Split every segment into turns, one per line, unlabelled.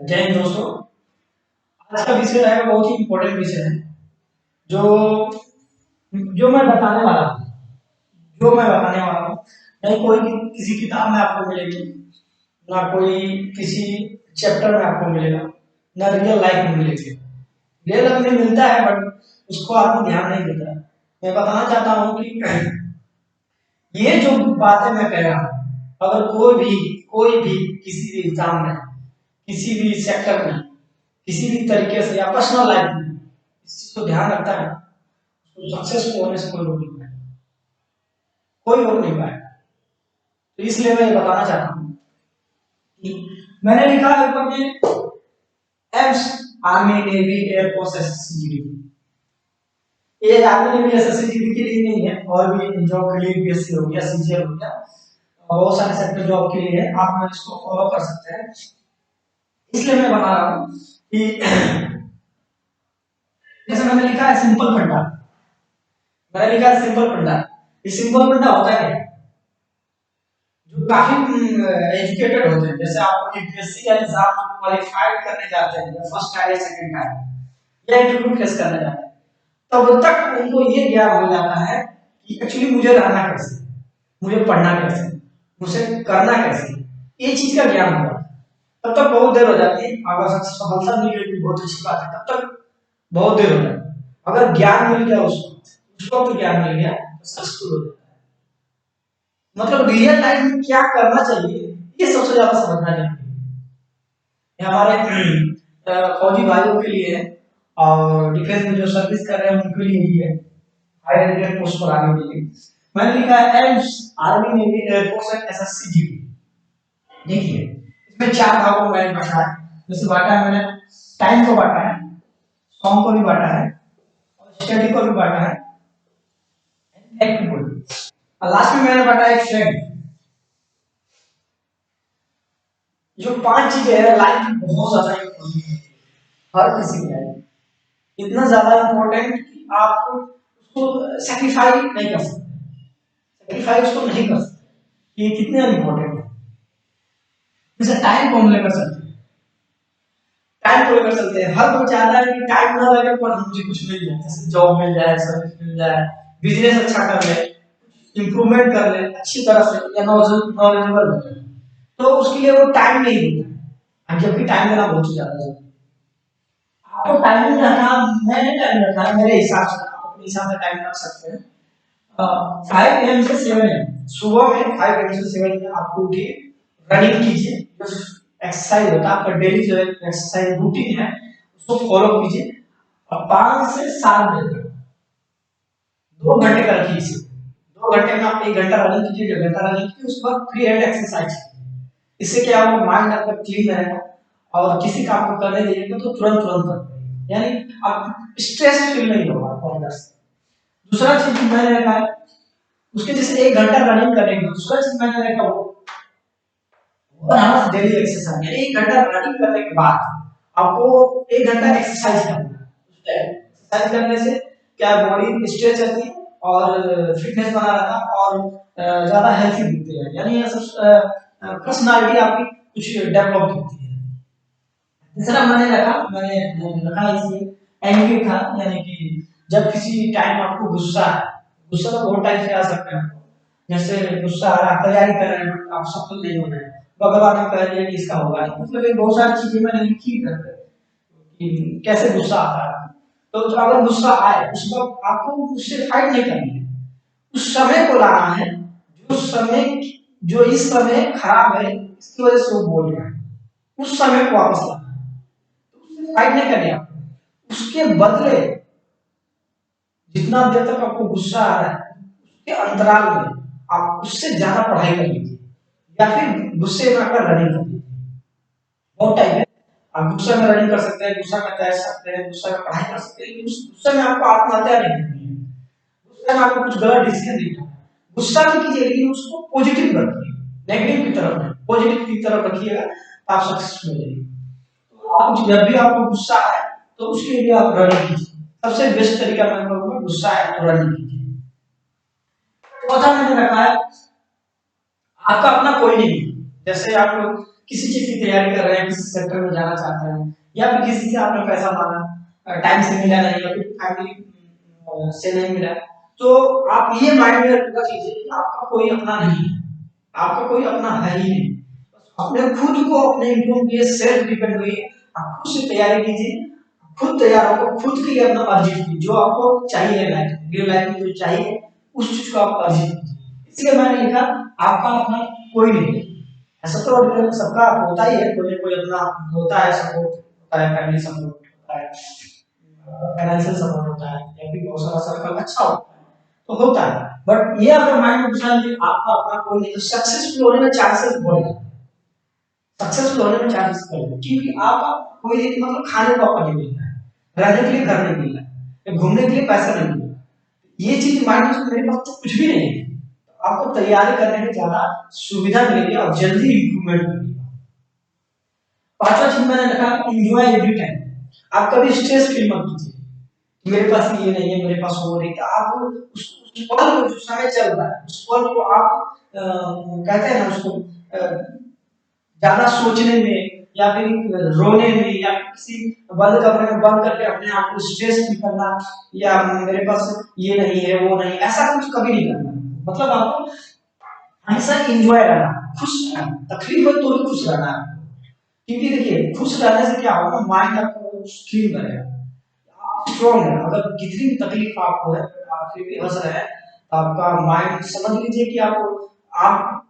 जय हिंद दोस्तों। आज का विषय है बहुत ही इम्पोर्टेंट विषय है जो जो मैं बताने वाला हूँ नहीं कोई किसी किताब में आपको मिलेगी, ना कोई किसी चैप्टर में आपको मिलेगा, ना रियल लाइफ में मिलेगी। रियल लाइफ में मिलता है बट उसको आदमी ध्यान नहीं देता है। मैं बताना चाहता हूँ कि ये जो बातें मैं कह रहा हूँ, अगर कोई भी किसी भी एग्जाम में, किसी भी सेक्टर में, किसी भी तरीके से या पर्सनल लाइफ में इस चीज को ध्यान रखता है, तो सक्सेसफुल होने से कोई रोक नहीं पाएगा। तो इसलिए मैं ये बताना चाहता हूँ कि मैंने लिखा है ऊपर में AIIMS army navy air force SSC ये आर्मी नेवी एसएससी के लिए नहीं है, और भी जॉब के लिए यूपीएससी हो गया, सीजीएल हो गया, बहुत सारे सेक्टर जॉब के लिए है। आप इसको फॉलो कर सकते हैं। इसलिए मैं बता रहा हूँ कि जैसे मैंने लिखा है सिंपल फंडा। ये सिंपल फंडा होता है जो काफी एजुकेटेड होते हैं, जैसे आप यूपीएससी का एग्जाम क्वालिफाइड करने जाते हैं, या फर्स्ट टाइम या सेकंड टाइम या इंटरव्यू फेस करने जाते हैं, तब तक उनको ये ज्ञान हो जाता है कि एक्चुअली मुझे रहना कैसे, मुझे पढ़ना कैसे, मुझे करना कैसे, ये चीज का ज्ञान होगा। तब तक बहुत देर हो जाती है। अगर सफलता मिल गई बहुत अच्छी बात है, तब तक बहुत देर हो जाती है। अगर ज्ञान मिल गया उसको तो ज्ञान मिल गया तो सक्सेसफुल हो जाता है। मतलब रियल लाइफ में क्या करना चाहिए ये सबसे ज्यादा समझना चाहिए। ये हमारे फौजी भाइयों के लिए है, और डिफेंस में जो सर्विस कर रहे हैं उनके लिए भी है, हायर रेटेड पोस्ट पर आने के लिए। मैंने लिखा है AIIMS army navy air force and SSC GD. देखिए इसमें चार भागों में मैंने बांटा है। जैसे बांटा है मैंने, टाइम को बांटा है, सॉन्ग को भी बांटा है, और स्टडी को भी बांटा है, फैक्ट को भी, और लास्ट में मैंने बांटा है फ्रेंड। जो पांच चीजें है लाइफ में बहुत ज्यादा इम्पोर्टेंट है, हर किसी की लाइफ इतना ज्यादा इम्पोर्टेंट कि आप उसको सेक्रीफाई नहीं कर सकते, सेक्रीफाई उसको नहीं कर सकते। ये कितने इम्पोर्टेंट है। जैसे टाइम को हम लेकर चलते हैं, हर कोई चाहता है कि टाइम ना लगे पर मुझे कुछ मिल जाए, जैसे जॉब मिल जाए, सर्विस मिल जाए, बिजनेस अच्छा कर ले, इंप्रूवमेंट कर ले अच्छी तरह से, या नॉलेजेबल हो जाए, तो उसके लिए वो टाइम नहीं देता है। जबकि टाइम देना बहुत ज्यादा जरूरी है। आपको टाइम नहीं रखना, मैंने टाइम रखा है मेरे हिसाब से, आप अपने हिसाब से टाइम रख सकते हैं। 5 AM से 7 AM, सुबह में 5 AM से 7 AM आपको उठिए, रनिंग कीजिए, एक्सरसाइज होता है आपका डेली जो एक्सरसाइज रूटीन है उसको फॉलो कीजिए। और 5 से 7 बजे तक 2 घंटे का रखिए इसे। 2 घंटे में आप 1 घंटा रनिंग कीजिए, 1.5 घंटा रनिंग कीजिए, उसके बाद फ्री हैंड एक्सरसाइज कीजिए। इससे क्या होगा, माइंड आपका क्लीन रहेगा, और किसी काम को करने जाइएगा तो तुरंत तुरंत कर पाएंगे, यानी आप स्ट्रेस फील नहीं होगा आपको अंदर से। दूसरा चीज मैंने रखा है, उसके जैसे 1 घंटा रनिंग करेंगे, दूसरा चीज मैंने रखा वो डेली एक्सरसाइज, यानी 1 घंटा रनिंग करने के बाद आपको 1 घंटा एक्सरसाइज करना है। एक्सरसाइज करने से क्या बॉडी स्ट्रेच रहती है और फिटनेस बना रहता है, और ज्यादा हेल्थी दिखते हैं, यानी पर्सनालिटी आपकी कुछ डेवलप होती है। तीसरा मैंने रखा इसलिए एंग्री था, यानी कि जब किसी टाइम आपको गुस्सा है, गुस्सा तो बहुत टाइप से आ सकता है। जैसे गुस्सा आ रहा, तैयारी कर रहे हैं, आप सफल नहीं हो रहे हैं, भगवान ने कह दिया कि इसका होगा नहीं, मतलब ये बहुत सारी चीजें मैंने लिखी है कि कैसे गुस्सा आता है। तो अगर गुस्सा आए उस वक्त आपको उससे फाइट नहीं करनी है, उस समय को लाना है, जो इस समय खराब है इसकी वजह से वो बोल रहा है, उस समय को वापस लाना है। तो उससे फाइट नहीं करनी आपको, उसके बदले जितना देर तक आपको गुस्सा आ रहा है उसके अंतराल में आप उससे ज्यादा पढ़ाई कर लीजिए, या फिर गुस्से में आकर रनिंग कर लीजिए। बहुत टाइप है, आप गुस्से में रनिंग कर सकते हैं, गुस्सा में तैर सकते हैं, गुस्सा में पढ़ाई कर सकते हैं, लेकिन उस गुस्से में आपको आत्महत्या नहीं करनी है, गुस्से में आपको कुछ गलत डिसीजन नहीं लेना है। गुस्सा भी कीजिए लेकिन उसको पॉजिटिव रखिए, नेगेटिव की तरफ नहीं, पॉजिटिव की तरफ रखिएगा, आप सक्सेस हो जाएंगे। तो आप जब भी आपको गुस्सा आए तो उसके लिए आप रनिंग कीजिए, सबसे बेस्ट तरीका मैं कहूंगा, गुस्सा है तो रनिंग कीजिए। चौथा मैंने रखा है आपका अपना कोई नहीं है। जैसे आप किसी चीज की तैयारी कर रहे हैं, किसी सेक्टर में जाना चाहते हैं, या फिर किसी से आपने पैसा मांगा, टाइम से मिला नहीं, या फिर फैमिली से नहीं मिला, तो आप ये माइंड में रखना कीजिए कि आपका कोई अपना नहीं है, आपका कोई अपना है ही नहीं। अपने खुद को अपने इम्प्रूव किए, सेल्फ डिपेंड हुई, आप खुद से तैयारी कीजिए, खुद तैयार होकर खुद के लिए अपना अर्जित कीजिए, जो आपको चाहिए लाइफ रियल लाइफ में जो चाहिए उस चीज को आप अर्जित कीजिए। इसलिए मैंने लिखा आपका अपना कोई नहीं। ऐसा तो सबका होता ही है, कोई ना कोई अपना होता है, सपोर्ट होता है, फैमिली सपोर्ट होता है, फाइनेंशियल सपोर्ट होता है, या फिर बहुत सारा सर्कल अच्छा होता है, तो होता है। बट ये अगर माइंड में घुसा कि आपका अपना कोई नहीं, तो सक्सेसफुल होने में चांसेस बढ़ेगा, सक्सेसफुल होने में चांसेस बढ़ेगा, क्योंकि आपका कोई नहीं, मतलब खाने को आपको नहीं मिल रहा है, रहने के लिए घर नहीं मिल रहा है, घूमने के लिए पैसा नहीं मिल रहा, ये चीज माइंड में मेरे पास तो कुछ भी नहीं है, तो आपको तैयारी करने में ज्यादा सुविधा मिलेगी और जल्दी इंप्रूवमेंट मिलेगी। पांचवा चीज मैंने लिखा एंजॉय एवरी टाइम। आप कभी स्ट्रेस फील मत कीजिए मेरे पास ये नहीं है, मेरे पास वो नहीं, तो आप उस पल को, जो समय चल रहा है उस पल को आप कहते हैं ना उसको ज्यादा सोचने में, या फिर रोने में, या फिर किसी बंद कमरे में बंद करके अपने आप को स्ट्रेस फील करना, या मेरे पास ये नहीं है वो नहीं, ऐसा कुछ कभी नहीं करना। मतलब आपको हमेशा एंजॉय रहना, खुश रहना, तकलीफ हो तो भी खुश रहना है, क्योंकि देखिए खुश रहने से क्या होगा, माइंड आपको फील करेगा, आप स्ट्रॉन्ग है। अगर कितनी भी तकलीफ आपको है, आप फिर भी हंस रहे हैं, तो आपका माइंड समझ लीजिए कि आप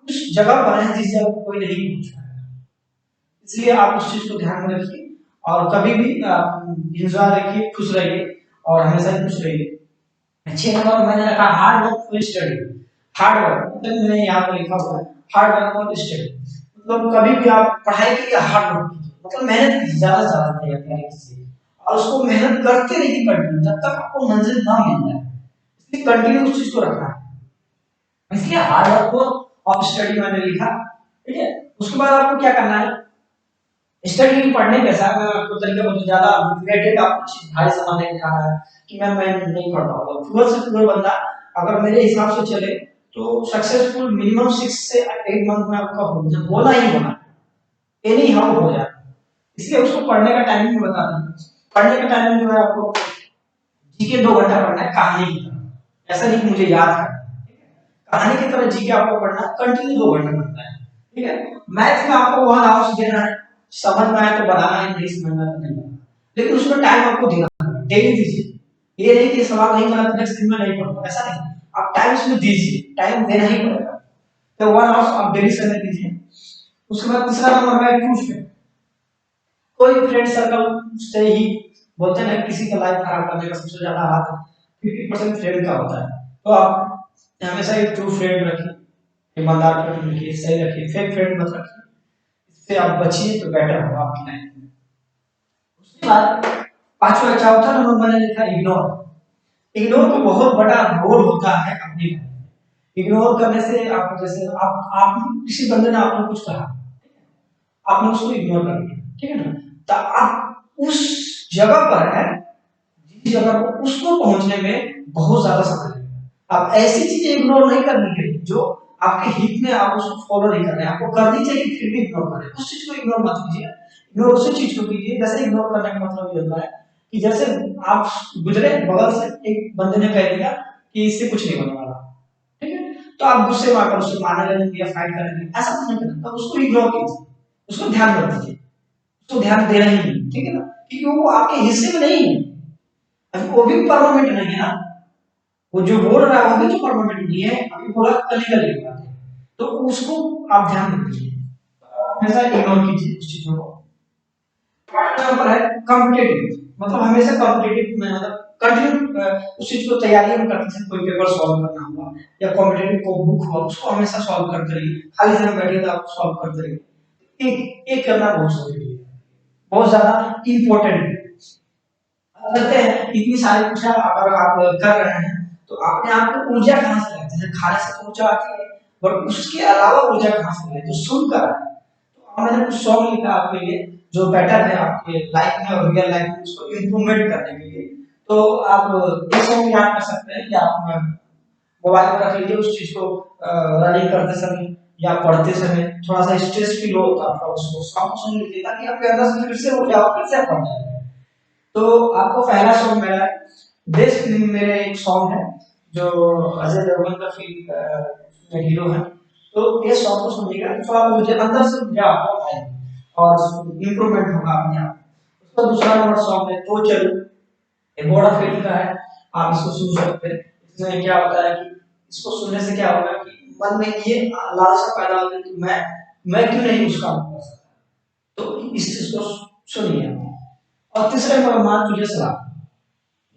उस जगह पर हैं जिस जगह कोई नहीं पहुंच रहा है। इसलिए आप उस चीज को ध्यान में रखिए, और कभी भी इंतजार रखिए, खुश रहिए, और हमेशा ही खुश रहिए। 6 नंबर मैंने रखा hard work for study. Hard work मतलब मैंने यहाँ पर लिखा हुआ है हार्ड वर्क फॉर स्टडी, मतलब कभी भी आप पढ़ाई के लिए हार्ड वर्क कीजिए, मतलब मेहनत कीजिए, ज्यादा से ज्यादा तैयारी कीजिए, और उसको मेहनत करते रहिए कंटिन्यू जब तक आपको मंजिल ना मिल जाए, इसलिए कंटिन्यू उस चीज को रखना है। इसलिए हार्ड वर्क फॉर स्टडी मैंने लिखा, ठीक है। उसके बाद आपको क्या करना है, स्टडी पढ़ने के साथ मैं आपको तरीका बहुत ज्यादा मोटिवेटेड, आप कुछ भारी सामान नहीं उठाना है कि मैं नहीं पढ़ पाऊंगा। पुअर से पुअर बंदा अगर मेरे हिसाब से चले तो सक्सेसफुल मिनिमम 6 से 8 मंथ में आपका होना ही होना, एनी हाउ हो जाए। इसलिए उसको पढ़ने का टाइमिंग बता दूं, पढ़ने का टाइमिंग जो है आपको जी के 2 घंटा पढ़ना है कहानी की तरह, ऐसा नहीं कि मुझे याद है, कहानी की तरह जी के आपको पढ़ना है, कंटिन्यू 2 घंटा पढ़ना है, ठीक है। मैथ्स में आपको 1 आवर्स देना है, समझ में आए तो बनाना है, नहीं समझ में आए तो नहीं बनाना, लेकिन उसमें टाइम आपको देना है, डेली दीजिए। ये नहीं कि सवाल नहीं बना तो नेक्स्ट दिन में नहीं पढ़ूंगा, ऐसा नहीं, आप टाइम उसमें दीजिए, टाइम देना ही पड़ेगा। तो 1 आवर्स आप डेली समय दीजिए। उसके बाद तीसरा नंबर है ट्रू फ्रेंड। कोई फ्रेंड सर्कल से ही बोलते हैं किसी का लाइफ खराब करने का सबसे ज्यादा हाथ 50% फ्रेंड का होता है, तो आप हमेशा एक ट्रू फ्रेंड रखिए, ईमानदार फ्रेंड रखिए, सही रखिए, फेक फ्रेंड मत रखिए, इससे आप बचिए तो बेटर होगा आपकी लाइफ में। उसके बाद पांचवा चौथा नंबर मैंने लिखा इग्नोर। इग्नोर का बहुत बड़ा रोल होता है अपनी लाइफ में। इग्नोर करने से आप, जैसे आप किसी बंदे ने आपको कुछ कहा, आपने उसको इग्नोर कर दिया, ठीक है ना, तो आप उस जगह पर है जिस जगह पर उसको पहुंचने में बहुत ज्यादा समय लगेगा। आप ऐसी चीजें इग्नोर नहीं करनी चाहिए जो आपके हित में, आप उसको फॉलो नहीं कर रहे हैं, आपको करनी चाहिए फिर भी इग्नोर करें, उस चीज को इग्नोर मत कीजिए। इग्नोर उसी चीज को कीजिए, जैसे इग्नोर करने का मतलब ये होता है कि जैसे आप गुजरे बगल से, एक बंदे ने कह दिया कि इससे कुछ नहीं होने वाला, ठीक है, तो आप गुस्से में आकर उससे मारने लगेंगे या फाइट करेंगे, ऐसा कुछ नहीं करना, तब उसको इग्नोर कीजिए, उसको ध्यान मत दीजिए, उसको ध्यान देना ही नहीं, ठीक है ना, क्योंकि वो आपके हिस्से में नहीं है, अभी वो भी परमानेंट नहीं है ना, वो जो बोल रहा है वो भी तो परमानेंट नहीं है, अभी बोला कल ही कल बात है, तो उसको आप ध्यान दीजिए, हमेशा इग्नोर कीजिए उस चीजों को। नंबर है कॉम्पिटिटिव, मतलब हमेशा कॉम्पिटिटिव में, मतलब कंटिन्यू उस चीज को तैयारी में करते हैं, कोई पेपर सॉल्व करना हुआ या कॉम्पिटिटिव को बुक हुआ, उसको हमेशा सॉल्व करते रहिए, खाली समय बैठिए तो आप सॉल्व करते रहिए, एक करना बहुत जरूरी है, बहुत ज्यादा इंपॉर्टेंट है। करते हैं इतनी सारी पूछा अगर आप कर रहे हैं तो अपने आप को ऊर्जा कहां से लाते हैं, खाने से तो ऊर्जा आती है, बट उसके अलावा ऊर्जा कहां से लाए, तो सुनकर। तो मैंने कुछ सॉन्ग लिखा आपके लिए जो बेटर है आपके लाइफ में और रियल लाइफ में उसको इंप्रूवमेंट करने के लिए, तो आप ये सॉन्ग याद कर सकते हैं कि आप मोबाइल पर रख लीजिए उस चीज को रनिंग करते समय, या पढ़ते समय थोड़ा सा स्ट्रेस फील हो तो आपका उसको सॉन्ग सुन लीजिए ताकि आपके अंदर से फिर से ऊर्जा फिर से पढ़ना है। तो आपको पहला सॉन्ग मेरा है, देश फिल्म मेरे एक सॉन्ग है जो अजय देवगन का फिल्म में हीरो है। तो ये सॉन्ग को सुनिएगा थोड़ा मुझे अंदर से ऊर्जा आपको आएगी और इम्प्रूवमेंट होगा अपने आप। उसका दूसरा नंबर सॉन्ग है तो चलो, ये बड़ा फील का है, आप इसको सुन सकते हैं। इसमें क्या होता है कि इसको सुनने से क्या होगा कि मन में ये लालसा पैदा होती है कि मैं क्यों नहीं उस काम को कर सकता। तो इस चीज को सुनिए। और तीसरे नंबर मान तुझे सलाम,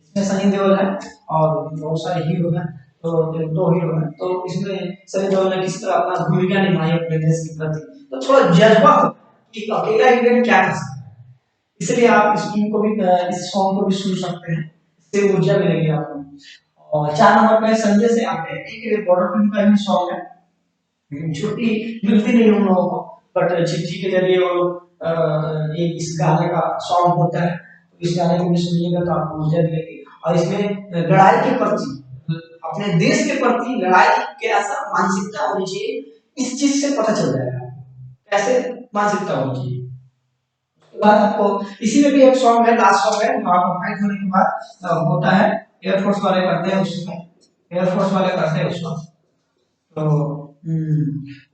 इसमें सनी देओल है और बहुत सारे हीरो हैं। तो दो हीरो हैं, तो इसमें सनी देओल ने किस तरह अपना भूमिका निभाई अपने देश के प्रति, तो थोड़ा जज्बा हो कि अकेला इंडियन क्या कर सकता है। इसलिए आप इस फिल्म को भी इस सॉन्ग को भी सुन सकते हैं, इससे ऊर्जा मिलेगी आपको। और चार नंबर पे संजय से आते हैं, एक बॉर्डर फिल्म का भी सॉन्ग है, छुट्टी मिलती नहीं उन लोगों को, बट चिट्ठी के जरिए वो एक इस गाने का सॉन्ग होता है। तो इस गाने को भी सुनिएगा तो आपको ऊर्जा मिलेगी। और इसमें लड़ाई के प्रति, अपने देश के प्रति लड़ाई की कैसा मानसिकता होनी चाहिए, इस चीज से पता चल जाएगा कैसे मानसिकता होनी चाहिए। उसके बाद आपको इसी में भी एक सॉन्ग है, लास्ट सॉन्ग है, जो आपको फाइट होने के बाद होता है, एयरफोर्स वाले करते हैं उसमें, एयरफोर्स वाले करते हैं उसमें। तो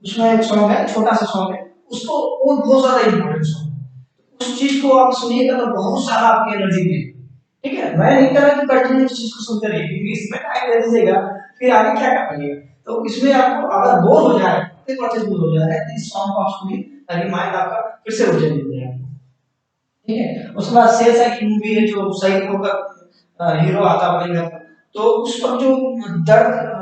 उसमें एक सॉन्ग है, छोटा सा सॉन्ग है, उसको वो बहुत ज्यादा इम्पोर्टेंट सॉन्ग है। उस चीज को आप सुनिएगा तो बहुत सारा आपकी एनर्जी मिलेगी। ठीक है, मैं नहीं कह रहा कि कंटिन्यू इस चीज को सुनते रहिए, क्योंकि इसमें टाइम दे दीजिएगा फिर आगे क्या कर पाइएगा। तो इसमें आपको अगर बोर हो जाए, एक बार से बोर हो जाए तो इस सॉन्ग को आप सुनिए ताकि माइंड आपका फिर से ऊर्जा मिल जाए। ठीक है, उसके बाद शेरशाह की मूवी है जो शहीद होकर हीरो आता है अपने घर पर, तो उस पर जो दर्द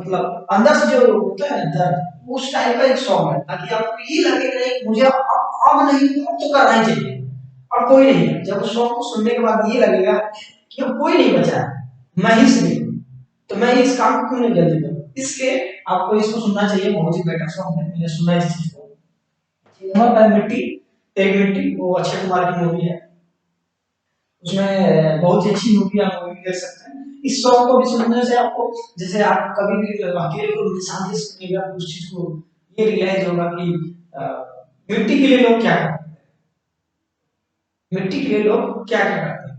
मतलब अंदर से जो होता है दर्द, उस टाइप का एक सॉन्ग है ताकि आपको ये लगे कि नहीं मुझे अब नहीं, अब तो करना ही चाहिए, और कोई नहीं है। जब उस सॉन्ग को सुनने के बाद ये लगेगा कि अब कोई नहीं बचा है, मैं ही सही हूँ, तो मैं इस काम को क्यों नहीं जल्दी करूँ, इसलिए आपको इसको सुनना चाहिए। बहुत ही बेटर सॉन्ग है, मैंने सुना इस चीज को। मिट्टी तेरी मिट्टी, वो अक्षय कुमार की मूवी है, उसमें बहुत ही अच्छी मूवी, आप मूवी देख सकते हैं। इस सॉन्ग को भी सुनने से आपको, जैसे आप कभी भी अकेले को शांति से सुनिएगा उस चीज को ये रियलाइज होगा कि मिट्टी के लिए लोग क्या करते हैं, मिट्टी के लिए लोग क्या क्या करते हैं।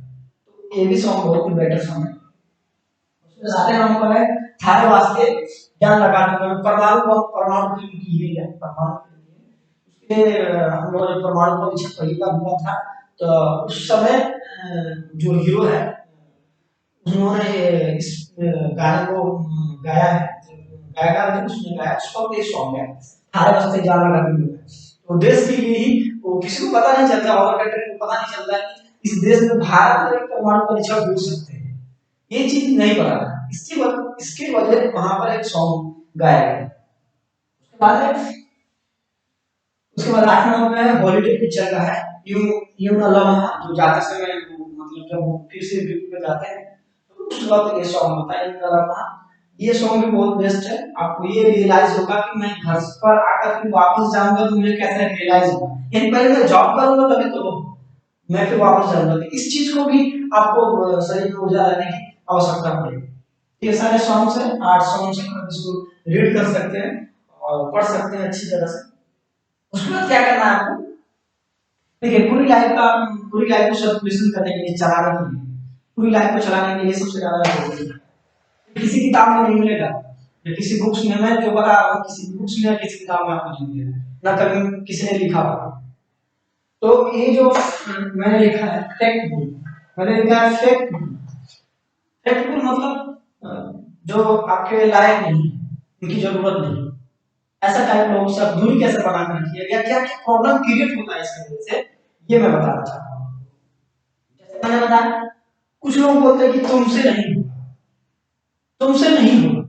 तो ये भी सॉन्ग बहुत ही बेटर सॉन्ग है। उसमें सारे नाम पर है थारे वास्ते ज्ञान लगाने का, परमाणु फिल्म की है, परमाणु फिल्म उसके हम लोग जब परमाणु परीक्षण पहली बार हुआ था, तो उस समय जो हीरो है उन्होंने इस गाने को गाया है, गायकार ने उसने गाया, उसका भी सॉन्ग है थारे वास्ते जान लगा दी है। तो देश के लिए ही, वो किसी को पता नहीं चलता, और कंट्री को पता नहीं चलता कि इस देश में भारत में परमाणु परीक्षण हो सकते हैं, ये चीज नहीं पता था। इसकी वजह वहां पर एक सॉन्ग गाया गया। उसके बाद उसके बाद 8 नंबर में हॉलीडे पिक्चर का है, यू यू न लम्हा, जो जाते समय मतलब जब वो फिर से ड्यूटी पे जाते हैं तो उस वक्त ये सॉन्ग होता है, यू न लम्हा। ये सॉन्ग भी बहुत बेस्ट है। आपको ये रियलाइज होगा कि मैं घर पर आकर फिर वापस जाऊंगा तो मुझे कैसे रियलाइज होगा, यानी पहले मैं जॉब करूंगा तभी तो मैं फिर वापस जाऊंगा। इस चीज को भी आपको शरीर में ऊर्जा लाने की आवश्यकता पड़ेगी। ये सारे सॉन्ग्स हैं, 8 सॉन्ग्स हैं, आप इसको रीड कर सकते हैं और पढ़ सकते हैं अच्छी तरह से। उसके बाद क्या करना है आपको, देखिए पूरी लाइफ को सर्कुलेशन करने के लिए, चलाने के लिए, पूरी लाइफ को चलाने के लिए सबसे ज्यादा जरूरी है, किसी किताब में नहीं मिलेगा, या किसी बुक्स में, मैं जो बता रहा हूँ किसी बुक्स में या किसी किताब में आपको नहीं मिलेगा, ना कभी किसी ने लिखा होगा। तो ये जो मैंने लिखा है फैक्ट बुक, मैंने लिखा है फैक्ट बुक। फैक्ट बुक मतलब जो आपके लायक नहीं, उनकी जरूरत नहीं, ऐसा टाइप लोगों से आप दूरी कैसे बना कर रखिए, या क्या क्या प्रॉब्लम क्रिएट होता है इसकी वजह से, ये मैं बताना चाहता हूँ। जैसे मैंने बताया, कुछ लोग बोलते हैं कि तुमसे नहीं होगा, तुमसे नहीं होगा,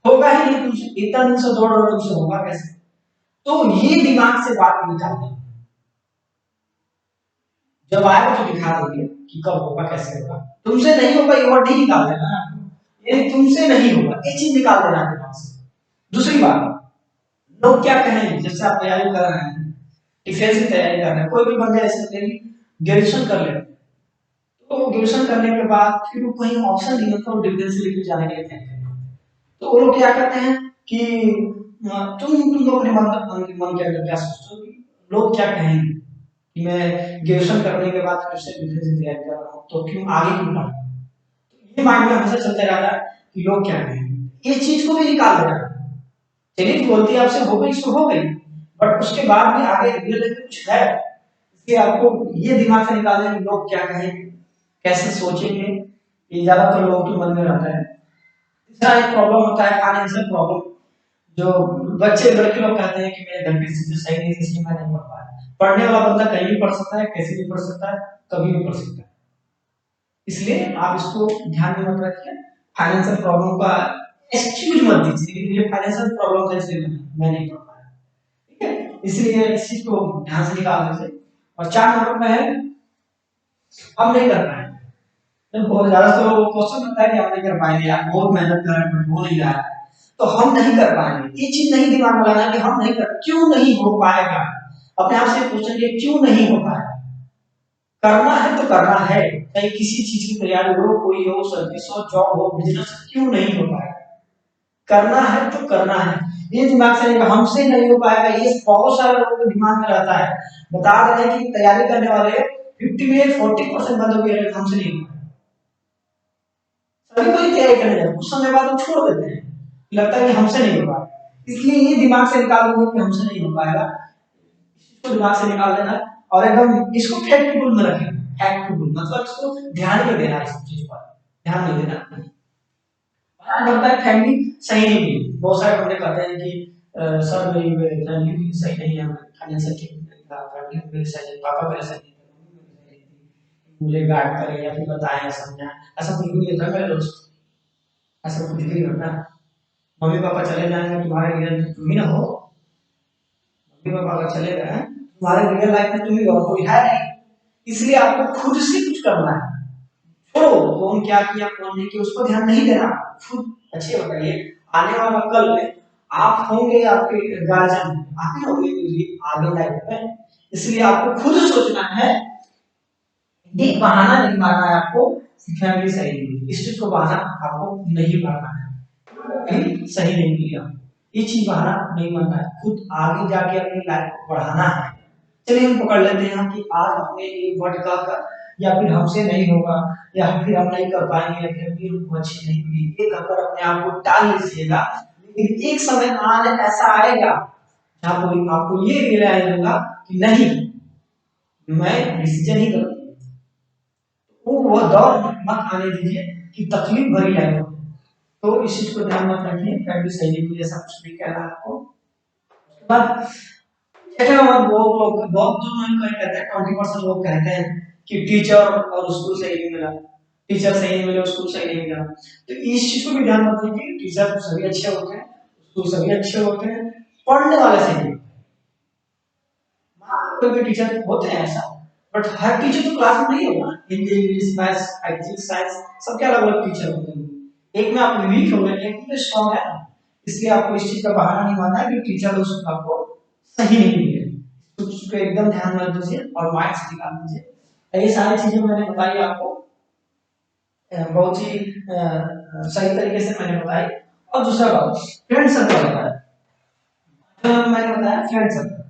होगा ही नहीं तुमसे, इतना दिन से दौड़ रहे हो, तुमसे होगा कैसे। तो ये दिमाग से बात निकाल दें, जब आएगा तो दिखा देंगे कि कब होगा कैसे होगा। तुमसे नहीं होगा ये वर्ड नहीं निकाल देना, ये तुमसे नहीं होगा ये चीज निकाल देना दिमाग से। दूसरी बात, लोग क्या कहेंगे, जैसे आप तैयारी कर रहे हैं, डिफेंस की तैयारी कर रहे हैं, कोई भी बंदा ऐसे ग्रेजुएशन कर ले, तो ग्रेजुएशन करने के बाद फिर वो कहीं ऑप्शन नहीं होता, वो डिफेंस लेके जाने के लिए तैयारी करते हैं। तो वो लोग क्या करते हैं कि तुम लोग अपने मन के अंदर क्या सोचते हो कि लोग क्या कहेंगे कि मैं ग्रेजुएशन करने के बाद फिर से बिजनेस की तैयारी कर रहा हूँ, तो क्यों आगे क्यों बढ़ा। ये माइंड में हमेशा चलते रहता है कि लोग क्या कहेंगे, ये चीज को भी निकाल देना। चलिए गलती आपसे हो गई सो हो गई, बट उसके बाद भी आगे रियल लाइफ में कुछ है, इसलिए आपको ये दिमाग से निकालना है कि लोग क्या कहेंगे, कैसे सोचेंगे। ये ज्यादातर लोगों के मन में रहता है। तीसरा एक प्रॉब्लम होता है फाइनेंशियल प्रॉब्लम। जो बच्चे लड़के लोग कहते हैं कि मेरे घर की स्थिति सही नहीं थी इसलिए मैं नहीं पढ़ पाया। पढ़ने वाला बंदा कहीं भी पढ़ सकता है, कैसे भी पढ़ सकता है, कभी भी पढ़ सकता है। इसलिए आप इसको ध्यान में मत रखिए। फाइनेंशियल प्रॉब्लम का एक्सक्यूज मत दीजिए कि मुझे फाइनेंशियल प्रॉब्लम था इसलिए मैं नहीं पढ़ पाया। ठीक है, इसलिए इस चीज को ध्यान से निकाल दीजिए। और 4 नंबर में है हम नहीं कर पाए। तो बहुत ज्यादा तो लोगों को क्वेश्चन होता है कि हम नहीं कर पाएंगे, यार बहुत मेहनत कर रहे हैं बट हो नहीं रहा है, तो हम नहीं कर पाएंगे। ये चीज नहीं दिमाग में लाना कि हम नहीं कर, क्यों नहीं हो पाएगा। अपने आप से पूछेंगे क्यों नहीं हो पाएगा। करना है तो करना है, चाहे किसी चीज की तैयारी हो, कोई हो, सर्विस हो, जॉब हो, बिजनेस, क्यों नहीं हो पाएगा। करना है तो करना है। ये दिमाग से नहीं, हमसे नहीं हो पाएगा, ये बहुत सारे लोगों के दिमाग में रहता है। बता रहे हैं कि तैयारी करने वाले 50 में 40% बंदों के हमसे नहीं हो पाएगा। सभी कोई तैयारी करने जाते कुछ समय बाद वो छोड़ देते हैं, लगता है कि हमसे नहीं हो पाएगा। इसलिए ये दिमाग से निकाल दो कि हमसे नहीं हो पाएगा, इसको दिमाग से निकाल देना। और एकदम इसको फैक्टेबल में रखें। फैक्टेबल मतलब इसको ध्यान नहीं देना, इस चीज पर ध्यान नहीं देना। लगता है फैमिली सही नहीं है। बहुत सारे बंदे कहते हैं कि सर मेरी फैमिली भी सही नहीं है, फाइनेंशियल ठीक नहीं था, फैमिली भी सही नहीं, पापा मेरे सही नहीं थे, मम्मी मेरी सही नहीं थी, मुझे गाइड करे या फिर बताए या समझाए। ऐसा कुछ भी नहीं था मेरे दोस्त, ऐसा कुछ भी नहीं होता। मम्मी पापा चले जाएंगे तुम्हारे लिए तुम ही ना हो। मम्मी पापा अगर चले गए तुम्हारे रियल लाइफ में तुम ही हो, कोई है नहीं। इसलिए आपको खुद से कुछ करना है। छोड़ो कौन क्या किया कौन नहीं किया, उस पर ध्यान नहीं देना। खुद अच्छे बताइए। आने वाला कल में आप होंगे, आपके गार्जियन आप ही होंगे आगे लाइफ में। इसलिए आपको खुद सोचना है। ये बहाना नहीं मारना है आपको, फैमिली सही नहीं, इस चीज को बहाना आपको नहीं मारना है। कहीं सही नहीं किया, ये चीज बहाना नहीं मारना है, खुद आगे जाके अपनी लाइफ को बढ़ाना है। चलिए हम पकड़ लेते हैं कि आज हमने ये वर्ड का या फिर हमसे नहीं होगा, या फिर हम नहीं कर पाएंगे, या फिर ये हमको अच्छी नहीं मिली, ये कहकर अपने आप को टाल लीजिएगा। लेकिन एक समय आने ऐसा आएगा जहाँ कोई आपको ये रियलाइज होगा कि नहीं, मैं डिसीजन ही गलत, वो दौर मत आने दीजिए कि तकलीफ भरी लाइफ हो। तो इस चीज को ध्यान मत रखिए, फैमिली सही नहीं मिली ऐसा कुछ नहीं कह रहा आपको। बट ऐसा बहुत लोग, बहुत जो लोग कहते हैं 20% लोग कहते हैं कि टीचर और स्कूल सही नहीं मिला, टीचर सही नहीं मिले, स्कूल सही नहीं मिला। तो इस चीज को भी ध्यान रखिए कि टीचर सभी अच्छे होते हैं, स्कूल सभी अच्छे होते हैं, पढ़ने वाले सही नहीं। कोई भी टीचर होते हैं ऐसा, बट हर टीचर तो क्लास में नहीं होगा। Hindi, English, maths, physics, science सबके अलग अलग टीचर होते हैं। एक में आप वीक हो गए, एक में स्ट्रांग है। इसलिए आपको इस चीज का बहाना नहीं मानना है कि टीचर उसको आपको सही नहीं मिले। तो उसको एकदम ध्यान में दीजिए और माइंड से निकाल दीजिए। ये सारी चीजें मैंने बताई आपको, बहुत ही सही तरीके से मैंने बताई। और दूसरा बात फ्रेंड सर्कल होता है, मैंने बताया फ्रेंड सर्कल।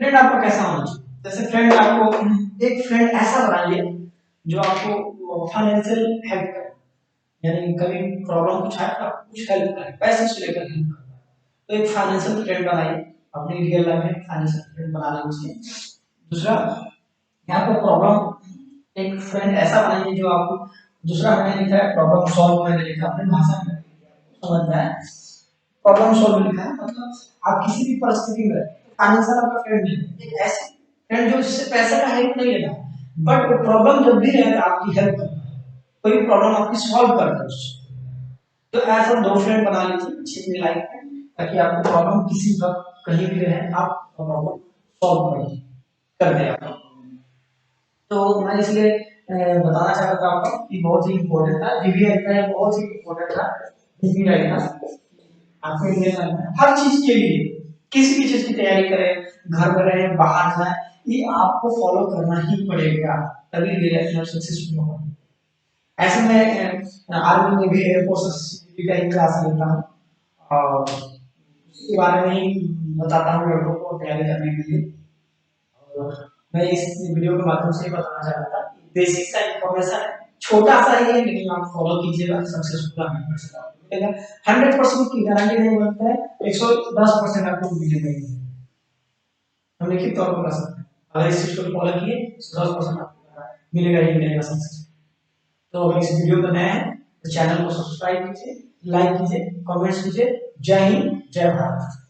फ्रेंड आपका कैसा होना चाहिए, जैसे फ्रेंड आपको एक फ्रेंड ऐसा बनाइए जो आपको फाइनेंशियल हेल्प करे, यानी कभी प्रॉब्लम कुछ है तो आपको कुछ हेल्प करे, पैसे से लेकर हेल्प करे। तो एक फाइनेंशियल फ्रेंड बनाइए, अपनी रियल लाइफ में फाइनेंशियल फ्रेंड बना लीजिए। दूसरा, यहाँ पर प्रॉब्लम एक फ्रेंड ऐसा बनाइए जो आपको, दूसरा मैंने लिखा है प्रॉब्लम सॉल्व, मैंने लिखा अपनी भाषा में समझ में है। प्रॉब्लम सॉल्व लिखा है मतलब आप किसी भी परिस्थिति में फाइनेंशियल आपका फ्रेंड नहीं है, एक ऐसे फ्रेंड जो इससे पैसे का हेल्प नहीं लेना, बट वो प्रॉब्लम जब भी रहे तो आपकी हेल्प करता है, कोई प्रॉब्लम आपकी सॉल्व करता है। तो ऐसा 2 फ्रेंड बना लीजिए अच्छी अपनी लाइफ में, ताकि आपको प्रॉब्लम किसी वक्त कहीं भी रहे आप प्रॉब्लम सॉल्व कर दे आप। तो मैं इसलिए बताना चाहता था आपको कि बहुत ही इम्पोर्टेंट था, जीवीआई का बहुत ही इम्पोर्टेंट था, जीवीआई का आपके लिए हर चीज के लिए, किसी भी चीज की तैयारी करें, घर में रहे बाहर जाए, ये आपको फॉलो करना ही पड़ेगा, तभी रियल लाइफ सक्सेसफुल होगा। ऐसे में आर्मी में भी एयरफोर्स का ही क्लास लेता हूँ, और उसके बारे में ही बताता हूँ लड़कों को तैयारी करने के लिए। और मैं इस वीडियो के माध्यम से बताना चाहता था कि बेसिक सा इन्फॉर्मेशन है, छोटा सा ही है, लेकिन आप फॉलो कीजिएगा सक्सेसफुल 100% मिलेगा। 100% की गारंटी नहीं बनता है, 110% आपको मिलेगा ही। हम लिखित तौर पर कर सकते हैं, अगर इस चीज को फॉलो किए 110% आपको मिलेगा ही मिलेगा सक्सेस। तो अगर इस वीडियो में नए हैं तो चैनल को सब्सक्राइब कीजिए, लाइक कीजिए, कमेंट्स कीजिए। जय हिंद, जय भारत।